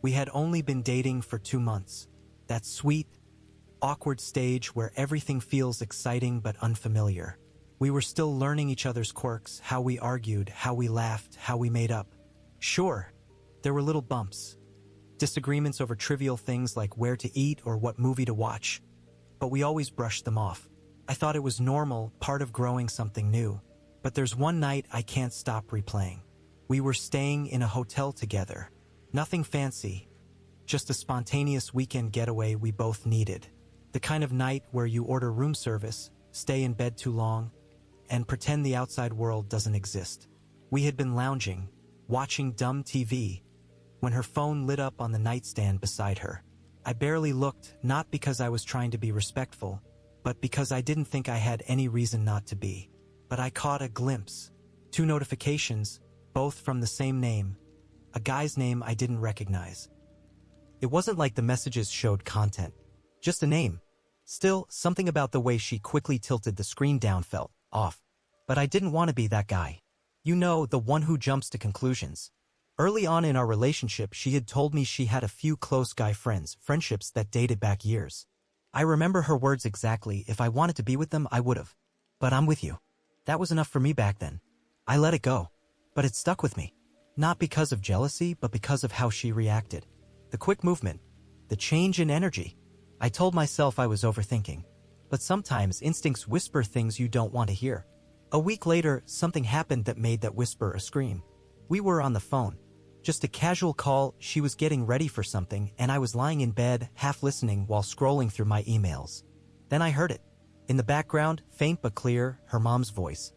We had only been dating for 2 months. That sweet, awkward stage where everything feels exciting but unfamiliar. We were still learning each other's quirks, how we argued, how we laughed, how we made up. Sure, there were little bumps, disagreements over trivial things like where to eat or what movie to watch, but we always brushed them off. I thought it was normal, part of growing something new. But there's one night I can't stop replaying. We were staying in a hotel together. Nothing fancy, just a spontaneous weekend getaway we both needed. The kind of night where you order room service, stay in bed too long, and pretend the outside world doesn't exist. We had been lounging, watching dumb TV, when her phone lit up on the nightstand beside her. I barely looked, not because I was trying to be respectful, but because I didn't think I had any reason not to be. But I caught a glimpse. 2 notifications, both from the same name. A guy's name I didn't recognize. It wasn't like the messages showed content, just a name. Still, something about the way she quickly tilted the screen down felt off. But I didn't want to be that guy. You know, the one who jumps to conclusions. Early on in our relationship, she had told me she had a few close guy friends, friendships that dated back years. I remember her words exactly. If I wanted to be with them, I would've. But I'm with you. That was enough for me back then. I let it go. But it stuck with me. Not because of jealousy, but because of how she reacted. The quick movement. The change in energy. I told myself I was overthinking. But sometimes instincts whisper things you don't want to hear. A week later, something happened that made that whisper a scream. We were on the phone. Just a casual call. She was getting ready for something, and I was lying in bed, half listening while scrolling through my emails. Then I heard it. In the background, faint but clear, her mom's voice.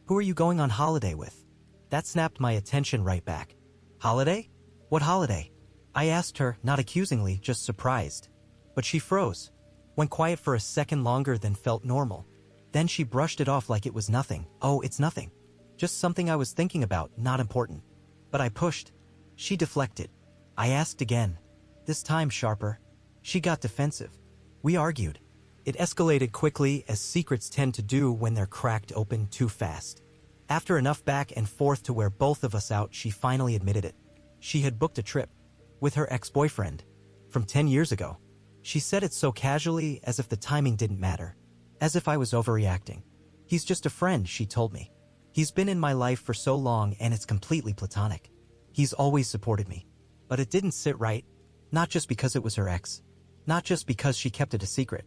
"Who are you going on holiday with?" That snapped my attention right back. Holiday? What holiday? I asked her, not accusingly, just surprised. But she froze. Went quiet for a second longer than felt normal. Then she brushed it off like it was nothing. "Oh, it's nothing. Just something I was thinking about, not important." But I pushed. She deflected. I asked again. This time sharper. She got defensive. We argued. It escalated quickly, as secrets tend to do when they're cracked open too fast. After enough back and forth to wear both of us out, she finally admitted it. She had booked a trip. With her ex-boyfriend. From 10 years ago. She said it so casually, as if the timing didn't matter. As if I was overreacting. "He's just a friend," she told me. "He's been in my life for so long and it's completely platonic. He's always supported me." But it didn't sit right. Not just because it was her ex. Not just because she kept it a secret.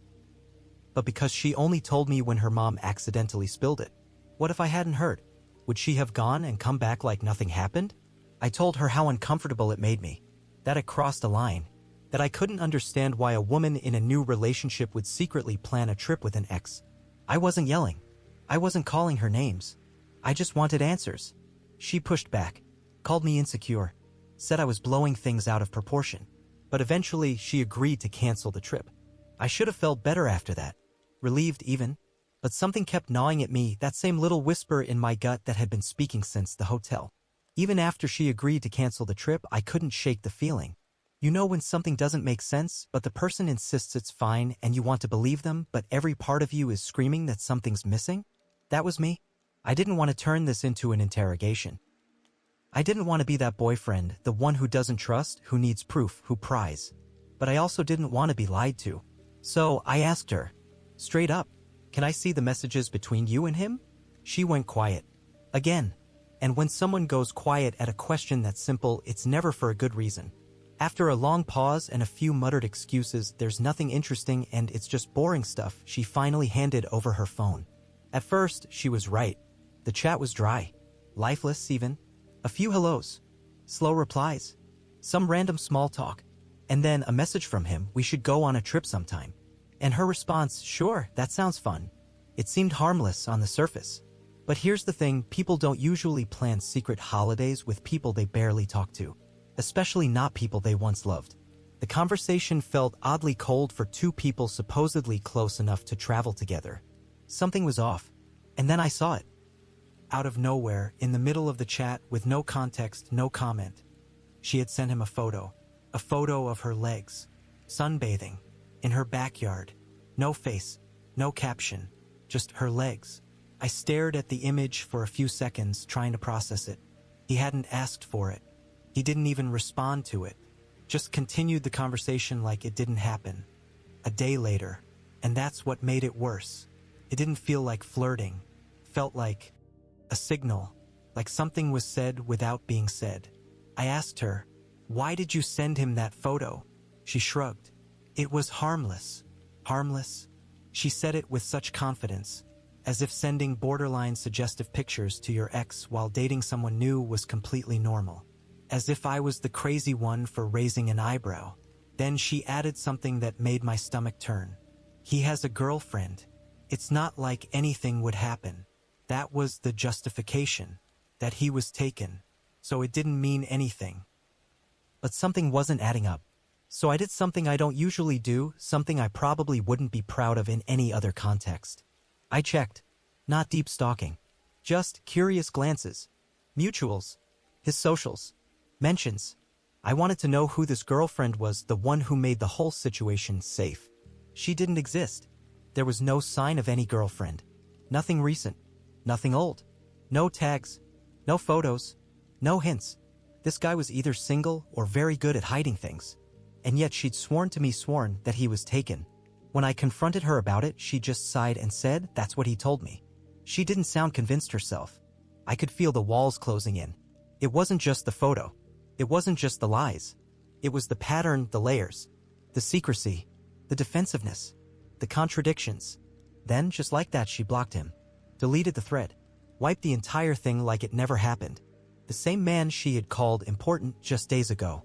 But because she only told me when her mom accidentally spilled it. What if I hadn't heard? Would she have gone and come back like nothing happened? I told her how uncomfortable it made me. That it crossed a line. That I couldn't understand why a woman in a new relationship would secretly plan a trip with an ex. I wasn't yelling. I wasn't calling her names. I just wanted answers. She pushed back. Called me insecure. Said I was blowing things out of proportion. But eventually, she agreed to cancel the trip. I should have felt better after that. Relieved even. But something kept gnawing at me, that same little whisper in my gut that had been speaking since the hotel. Even after she agreed to cancel the trip, I couldn't shake the feeling. You know when something doesn't make sense, but the person insists it's fine and you want to believe them, but every part of you is screaming that something's missing? That was me. I didn't want to turn this into an interrogation. I didn't want to be that boyfriend, the one who doesn't trust, who needs proof, who pries. But I also didn't want to be lied to. So I asked her, straight up, "Can I see the messages between you and him?" She went quiet. Again. And when someone goes quiet at a question that's simple, it's never for a good reason. After a long pause and a few muttered excuses, "There's nothing interesting and it's just boring stuff," she finally handed over her phone. At first, she was right. The chat was dry. Lifeless, even. A few hellos. Slow replies. Some random small talk. And then a message from him, "We should go on a trip sometime." And her response, "Sure, that sounds fun." It seemed harmless on the surface. But here's the thing, people don't usually plan secret holidays with people they barely talk to. Especially not people they once loved. The conversation felt oddly cold for two people supposedly close enough to travel together. Something was off. And then I saw it. Out of nowhere, in the middle of the chat, with no context, no comment. She had sent him a photo. A photo of her legs. Sunbathing. In her backyard. No face. No caption. Just her legs. I stared at the image for a few seconds, trying to process it. He hadn't asked for it. He didn't even respond to it, just continued the conversation like it didn't happen. A day later, and that's what made it worse. It didn't feel like flirting, felt like a signal, like something was said without being said. I asked her, "Why did you send him that photo?" She shrugged. "It was harmless." Harmless? She said it with such confidence, as if sending borderline suggestive pictures to your ex while dating someone new was completely normal. As if I was the crazy one for raising an eyebrow. Then she added something that made my stomach turn. "He has a girlfriend. It's not like anything would happen." That was the justification, that he was taken. So it didn't mean anything. But something wasn't adding up. So I did something I don't usually do, something I probably wouldn't be proud of in any other context. I checked. Not deep stalking. Just curious glances. Mutuals. His socials. Mentions. I wanted to know who this girlfriend was, the one who made the whole situation safe. She didn't exist. There was no sign of any girlfriend. Nothing recent. Nothing old. No tags. No photos. No hints. This guy was either single or very good at hiding things. And yet she'd sworn to me that he was taken. When I confronted her about it, she just sighed and said, "That's what he told me." She didn't sound convinced herself. I could feel the walls closing in. It wasn't just the photo. It wasn't just the lies. It was the pattern, the layers, the secrecy, the defensiveness, the contradictions. Then, just like that, she blocked him. Deleted the thread. Wiped the entire thing like it never happened. The same man she had called important just days ago.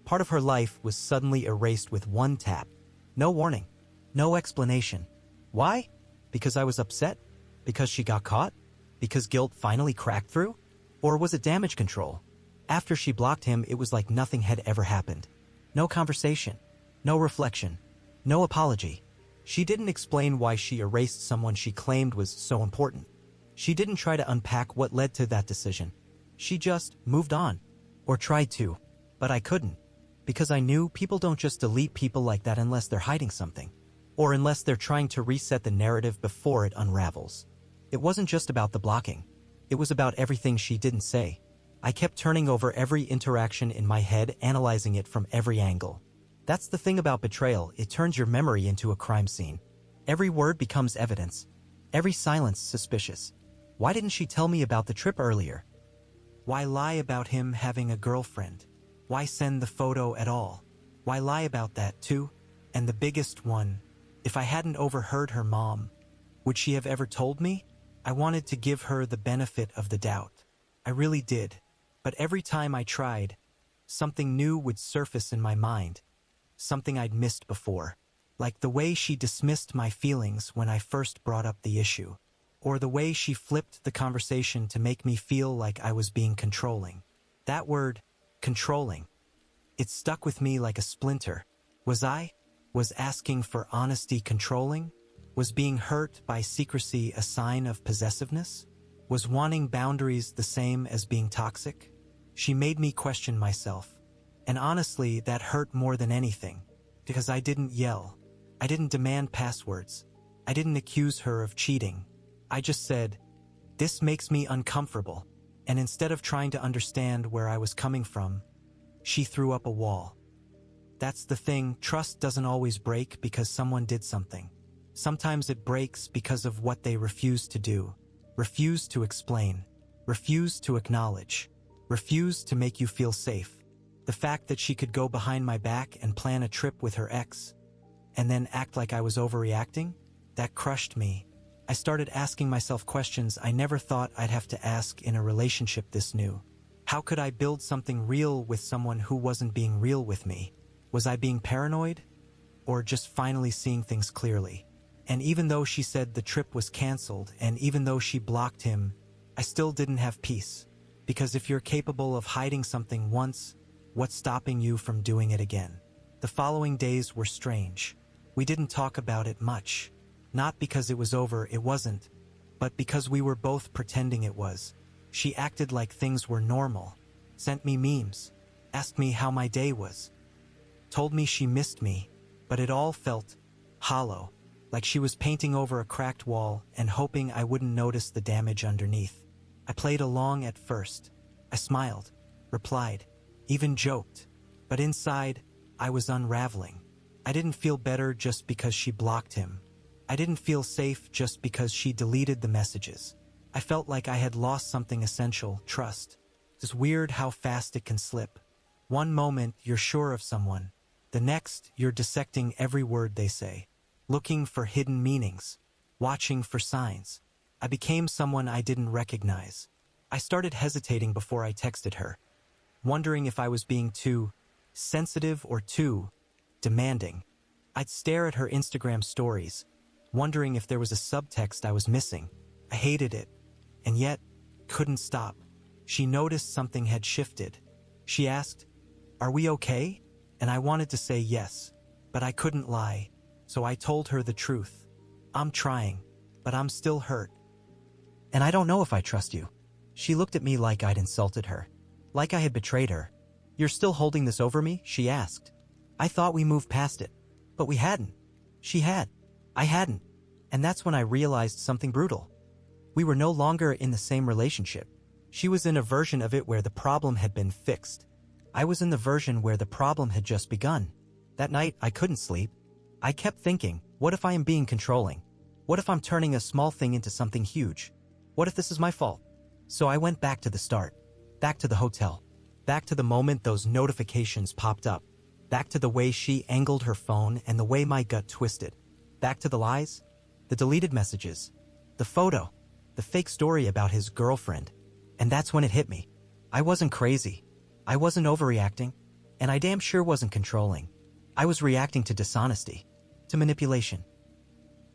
Part of her life was suddenly erased with one tap. No warning. No explanation. Why? Because I was upset? Because she got caught? Because guilt finally cracked through? Or was it damage control? After she blocked him, it was like nothing had ever happened. No conversation. No reflection. No apology. She didn't explain why she erased someone she claimed was so important. She didn't try to unpack what led to that decision. She just moved on. Or tried to. But I couldn't. Because I knew people don't just delete people like that unless they're hiding something. Or unless they're trying to reset the narrative before it unravels. It wasn't just about the blocking. It was about everything she didn't say. I kept turning over every interaction in my head, analyzing it from every angle. That's the thing about betrayal, it turns your memory into a crime scene. Every word becomes evidence. Every silence suspicious. Why didn't she tell me about the trip earlier? Why lie about him having a girlfriend? Why send the photo at all? Why lie about that too? And the biggest one, if I hadn't overheard her mom, would she have ever told me? I wanted to give her the benefit of the doubt. I really did. But every time I tried, something new would surface in my mind. Something I'd missed before. Like the way she dismissed my feelings when I first brought up the issue. Or the way she flipped the conversation to make me feel like I was being controlling. That word, controlling. It stuck with me like a splinter. Was asking for honesty controlling? Was being hurt by secrecy a sign of possessiveness? Was wanting boundaries the same as being toxic? She made me question myself. And honestly, that hurt more than anything. Because I didn't yell. I didn't demand passwords. I didn't accuse her of cheating. I just said, "This makes me uncomfortable." And instead of trying to understand where I was coming from, she threw up a wall. That's the thing, trust doesn't always break because someone did something. Sometimes it breaks because of what they refused to do. Refused to explain, refused to acknowledge, refused to make you feel safe. The fact that she could go behind my back and plan a trip with her ex, and then act like I was overreacting, that crushed me. I started asking myself questions I never thought I'd have to ask in a relationship this new. How could I build something real with someone who wasn't being real with me? Was I being paranoid? Or just finally seeing things clearly? And even though she said the trip was canceled, and even though she blocked him, I still didn't have peace. Because if you're capable of hiding something once, what's stopping you from doing it again? The following days were strange. We didn't talk about it much. Not because it was over, it wasn't, but because we were both pretending it was. She acted like things were normal, sent me memes, asked me how my day was, told me she missed me, but it all felt hollow. Like she was painting over a cracked wall and hoping I wouldn't notice the damage underneath. I played along at first. I smiled. replied, even joked. But inside, I was unraveling. I didn't feel better just because she blocked him. I didn't feel safe just because she deleted the messages. I felt like I had lost something essential, trust. It's weird how fast it can slip. One moment, you're sure of someone. The next, you're dissecting every word they say, looking for hidden meanings, watching for signs. I became someone I didn't recognize. I started hesitating before I texted her, wondering if I was being too sensitive or too demanding. I'd stare at her Instagram stories, wondering if there was a subtext I was missing. I hated it, and yet couldn't stop. She noticed something had shifted. She asked, "Are we okay?" And I wanted to say yes, but I couldn't lie, so I told her the truth. "I'm trying, but I'm still hurt. And I don't know if I trust you." She looked at me like I'd insulted her, like I had betrayed her. "You're still holding this over me?" she asked. I thought we moved past it, but we hadn't. She had. I hadn't. And that's when I realized something brutal. We were no longer in the same relationship. She was in a version of it where the problem had been fixed. I was in the version where the problem had just begun. That night, I couldn't sleep. I kept thinking, what if I am being controlling? What if I'm turning a small thing into something huge? What if this is my fault? So I went back to the start. Back to the hotel. Back to the moment those notifications popped up. Back to the way she angled her phone and the way my gut twisted. Back to the lies, the deleted messages, the photo, the fake story about his girlfriend. And that's when it hit me. I wasn't crazy. I wasn't overreacting. And I damn sure wasn't controlling. I was reacting to dishonesty, to manipulation,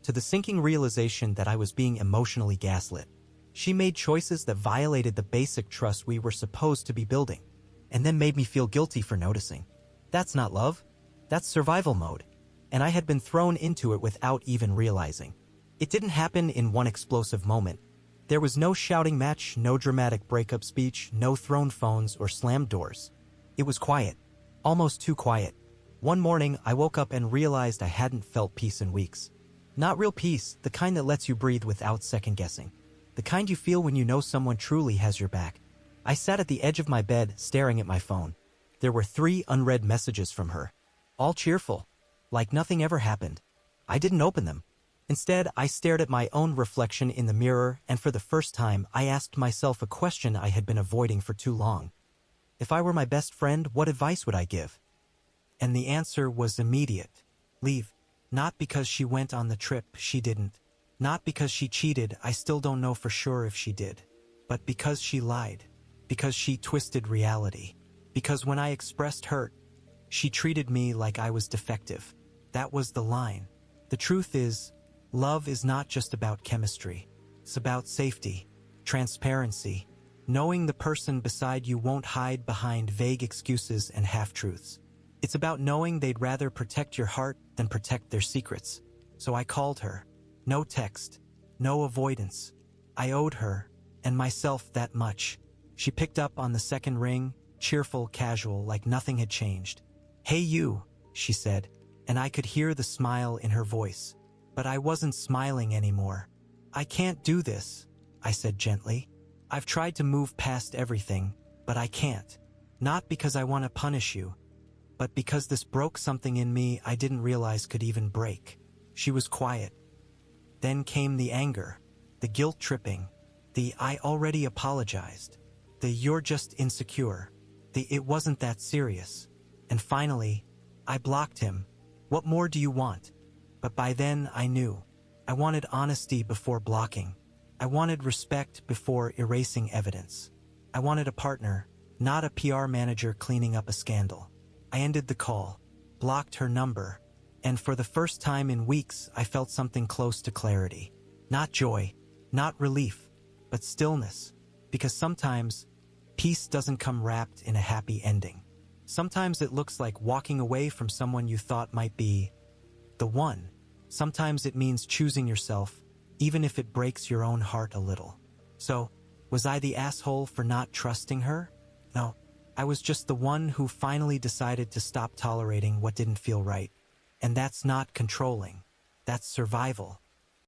to the sinking realization that I was being emotionally gaslit. She made choices that violated the basic trust we were supposed to be building, and then made me feel guilty for noticing. That's not love. That's survival mode. And I had been thrown into it without even realizing. It didn't happen in one explosive moment. There was no shouting match, no dramatic breakup speech, no thrown phones or slammed doors. It was quiet. Almost too quiet. One morning, I woke up and realized I hadn't felt peace in weeks. Not real peace, the kind that lets you breathe without second-guessing. The kind you feel when you know someone truly has your back. I sat at the edge of my bed, staring at my phone. There were 3 unread messages from her. All cheerful. Like nothing ever happened. I didn't open them. Instead, I stared at my own reflection in the mirror, and for the first time, I asked myself a question I had been avoiding for too long. If I were my best friend, what advice would I give? And the answer was immediate. Leave. Not because she went on the trip, she didn't. Not because she cheated, I still don't know for sure if she did. But because she lied. Because she twisted reality. Because when I expressed hurt, she treated me like I was defective. That was the line. The truth is, love is not just about chemistry. It's about safety, transparency, knowing the person beside you won't hide behind vague excuses and half-truths. It's about knowing they'd rather protect your heart than protect their secrets. So I called her. No text, no avoidance. I owed her, and myself, that much. She picked up on the second ring, cheerful, casual, like nothing had changed. "Hey you," she said, and I could hear the smile in her voice. But I wasn't smiling anymore. "I can't do this," I said gently. "I've tried to move past everything, but I can't. Not because I want to punish you, but because this broke something in me I didn't realize could even break." She was quiet. Then came the anger, the guilt-tripping, the "I already apologized," the "you're just insecure," the "it wasn't that serious." And finally, I blocked him. What more do you want? But by then I knew. I wanted honesty before blocking. I wanted respect before erasing evidence. I wanted a partner, not a PR manager cleaning up a scandal. I ended the call, blocked her number, and for the first time in weeks I felt something close to clarity. Not joy, not relief, but stillness. Because sometimes, peace doesn't come wrapped in a happy ending. Sometimes it looks like walking away from someone you thought might be the one. Sometimes it means choosing yourself, even if it breaks your own heart a little. So, was I the asshole for not trusting her? No, I was just the one who finally decided to stop tolerating what didn't feel right. And that's not controlling. That's survival.